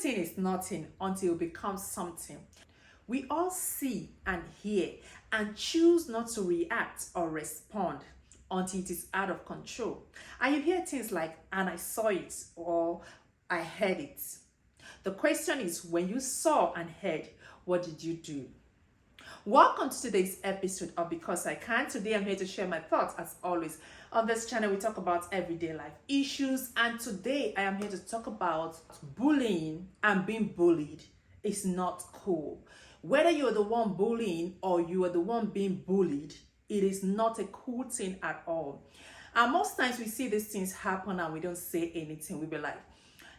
Everything is nothing until it becomes something. We all see and hear and choose not to react or respond until it is out of control. And you hear things like, and I saw it, or I heard it. The question is, when you saw and heard, what did you do? Welcome to today's episode of Because I Can. Today I'm here to share my thoughts. As always, on this channel we talk about everyday life issues, and today I am here to talk about bullying and being bullied is not cool. Whether you're the one bullying or you are the one being bullied, it is not a cool thing at all. And most times we see these things happen and we don't say anything. We be like,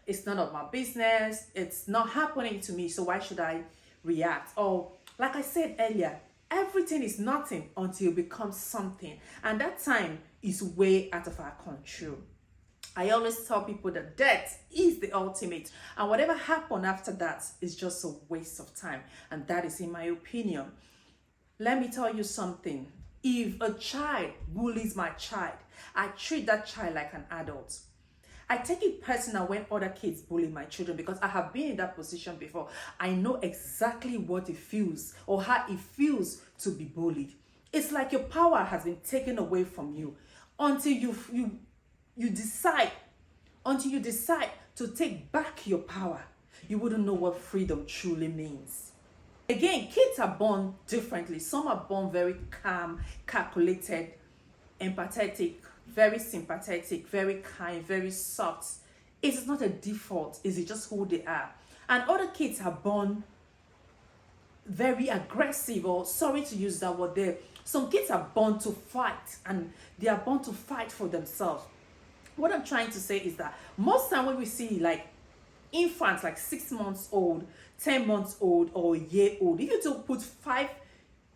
it's none of my business, it's not happening to me, so why should I react? Or like I said earlier, everything is nothing until it becomes something, and that time is way out of our control. I always tell people that death is the ultimate, and whatever happened after that is just a waste of time, and that is in my opinion. Let me tell you something. If a child bullies my child, I treat that child like an adult. I take it personal when other kids bully my children because I have been in that position before. I know exactly what it feels or how it feels to be bullied. It's like your power has been taken away from you until you decide to take back your power. You wouldn't know what freedom truly means. Again, kids are born differently. Some are born very calm, calculated, empathetic, very sympathetic, very kind, very soft. It is not a default. It is just who they are. And other kids are born very aggressive, or sorry to use that word there. Some kids are born to fight, and they are born to fight for themselves. What I'm trying to say is that most time when we see like infants like 6 months old, 10 months old, or a year old, if you to put 5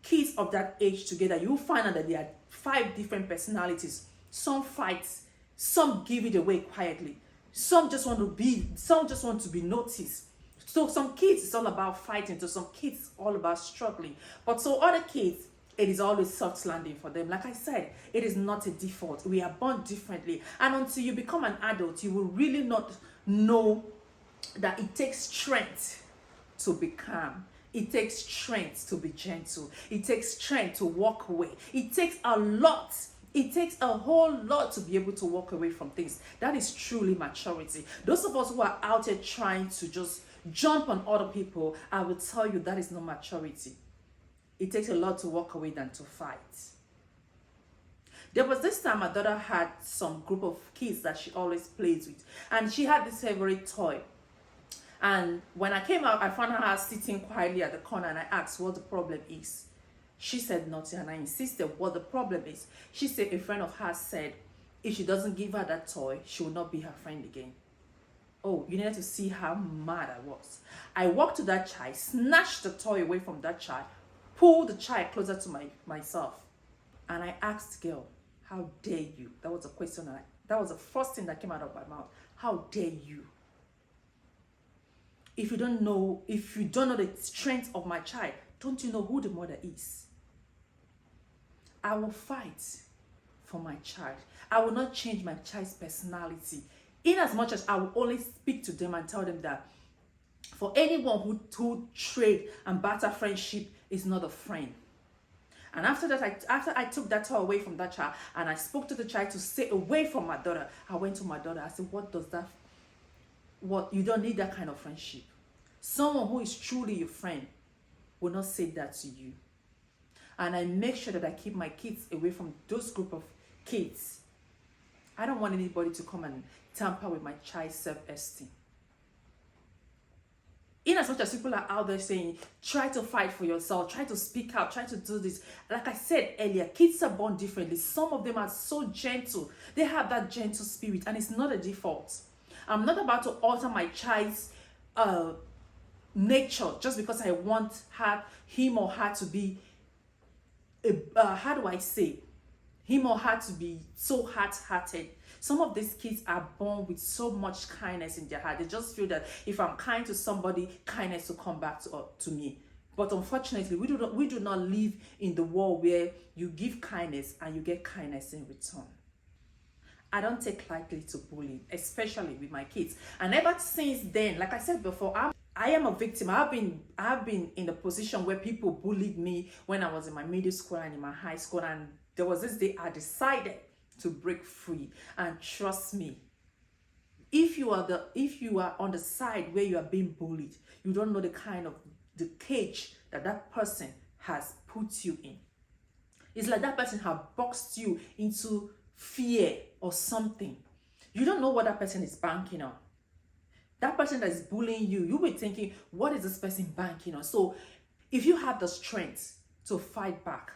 kids of that age together, you'll find out that there are 5 different personalities. Some fight, some give it away quietly, some just want to be noticed. So some kids it's all about fighting, so some kids it's all about struggling. But so other kids, it is always soft landing for them. Like I said, it is not a default. We are born differently, and until you become an adult, you will really not know that it takes strength to be calm. It takes strength to be gentle. It takes strength to walk away. It takes a lot. It takes a whole lot to be able to walk away from things. That is truly maturity. Those of us who are out there trying to just jump on other people, I will tell you that is not maturity. It takes a lot to walk away than to fight. There was this time my daughter had some group of kids that she always plays with, and she had this favorite toy. And when I came out, I found her sitting quietly at the corner, and I asked what the problem is. She said nothing, and I insisted what the problem is. She said a friend of hers said if she doesn't give her that toy, she will not be her friend again. Oh, you needed to see how mad I was. I walked to that child, snatched the toy away from that child, pulled the child closer to myself, and I asked the girl, how dare you? That was a question, that was the first thing that came out of my mouth. How dare you? If you don't know the strength of my child, don't you know who the mother is? I will fight for my child. I will not change my child's personality. In as much as I will only speak to them and tell them that for anyone who trade and barter friendship is not a friend. And after I took that toy away from that child and I spoke to the child to stay away from my daughter, I went to my daughter. I said, you don't need that kind of friendship. Someone who is truly your friend will not say that to you. And I make sure that I keep my kids away from those group of kids. I don't want anybody to come and tamper with my child's self-esteem. In as much as people are out there saying, try to fight for yourself, try to speak out, try to do this. Like I said earlier, kids are born differently. Some of them are so gentle. They have that gentle spirit, and it's not a default. I'm not about to alter my child's nature just because I want him or her to be him or her to be so hard-hearted. Some of these kids are born with so much kindness in their heart. They just feel that if I'm kind to somebody, kindness will come back to me. But unfortunately, we do not live in the world where you give kindness and you get kindness in return. I don't take lightly to bullying, especially with my kids. And ever since then, like I said before, I am a victim. I've been in the position where people bullied me when I was in my middle school and in my high school. And there was this day I decided to break free. And trust me, if you are on the side where you are being bullied, you don't know the cage that person has put you in. It's like that person has boxed you into fear or something. You don't know what that person is banking on. That person that is bullying you, you'll be thinking, what is this person banking on? So if you have the strength to fight back,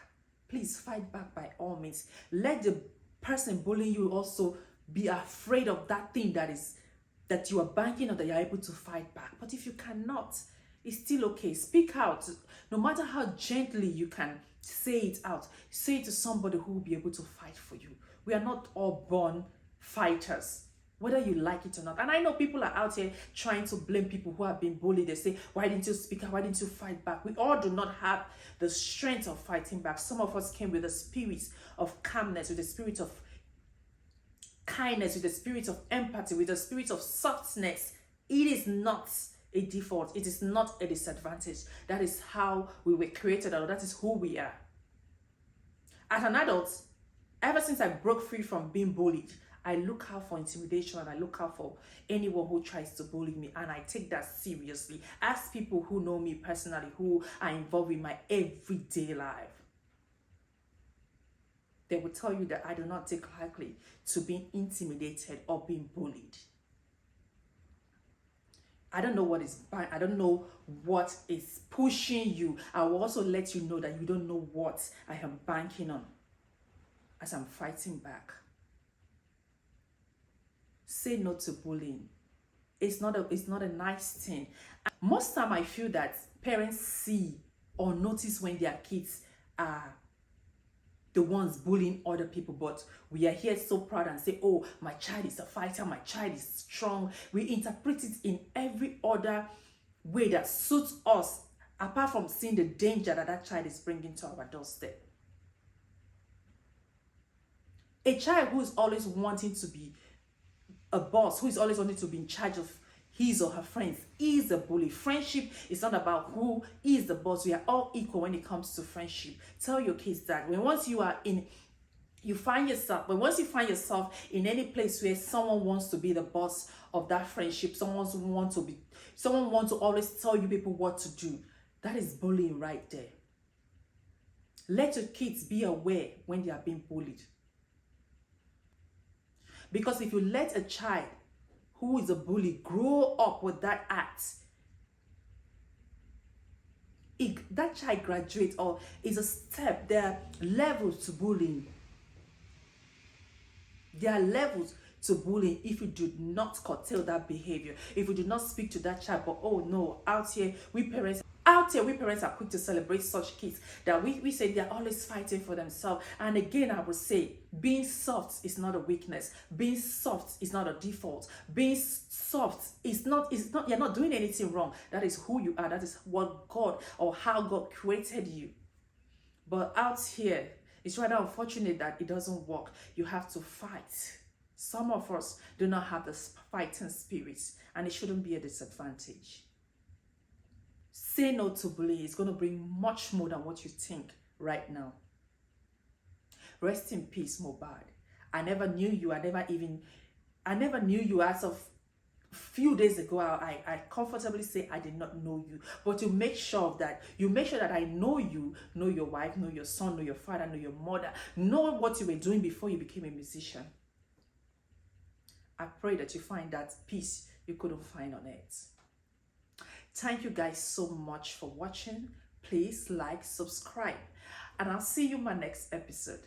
please fight back by all means. Let the person bullying you also be afraid of that thing that you are banking on, that you're able to fight back. But if you cannot, it's still okay. Speak out. No matter how gently you can say it out, say it to somebody who will be able to fight for you. We are not all born fighters, whether you like it or not. And I know people are out here trying to blame people who have been bullied. They say, why didn't you speak out? Why didn't you fight back? We all do not have the strength of fighting back. Some of us came with a spirit of calmness, with a spirit of kindness, with a spirit of empathy, with a spirit of softness. It is not a default. It is not a disadvantage. That is how we were created, or that is who we are. As an adult, ever since I broke free from being bullied, I look out for intimidation and I look out for anyone who tries to bully me, and I take that seriously. Ask people who know me personally, who are involved in my everyday life. They will tell you that I do not take lightly to being intimidated or being bullied. I don't know I don't know what is pushing you. I will also let you know that you don't know what I am banking on as I'm fighting back. Say no to bullying. It's not a nice thing. Most time I feel that parents see or notice when their kids are the ones bullying other people, but we are here so proud and say, oh, my child is a fighter, my child is strong. We interpret it in every other way that suits us, apart from seeing the danger that child is bringing to our doorstep. A child who is always wanting to be a boss, who is always wanting to be in charge of his or her friends, is a bully. Friendship is not about who is the boss. We are all equal when it comes to friendship. Tell your kids that once you find yourself in any place where someone wants to be the boss of that friendship, someone wants to always tell you people what to do, that is bullying right there. Let your kids be aware when they are being bullied. Because if you let a child who is a bully grow up with that act, that child graduates or is a step. There are levels to bullying. There are levels to bullying if you do not curtail that behavior. If you do not speak to that child, but oh no, out here we parents are quick to celebrate such kids that we say they're always fighting for themselves. And again, I would say being soft is not a weakness. Being soft is not a default. Being soft is not you're not doing anything wrong. That is who you are. That is what God or how God created you. But out here, it's rather unfortunate that it doesn't work. You have to fight. Some of us do not have the fighting spirit, and it shouldn't be a disadvantage. Say no to bullying. It's going to bring much more than what you think right now. Rest in peace, Mohbad. I never knew you. I never knew you as of a few days ago. I comfortably say I did not know you. But you make sure that I know you, know your wife, know your son, know your father, know your mother, know what you were doing before you became a musician. I pray that you find that peace you couldn't find on earth. Thank you guys so much for watching. Please like, subscribe, and I'll see you in my next episode.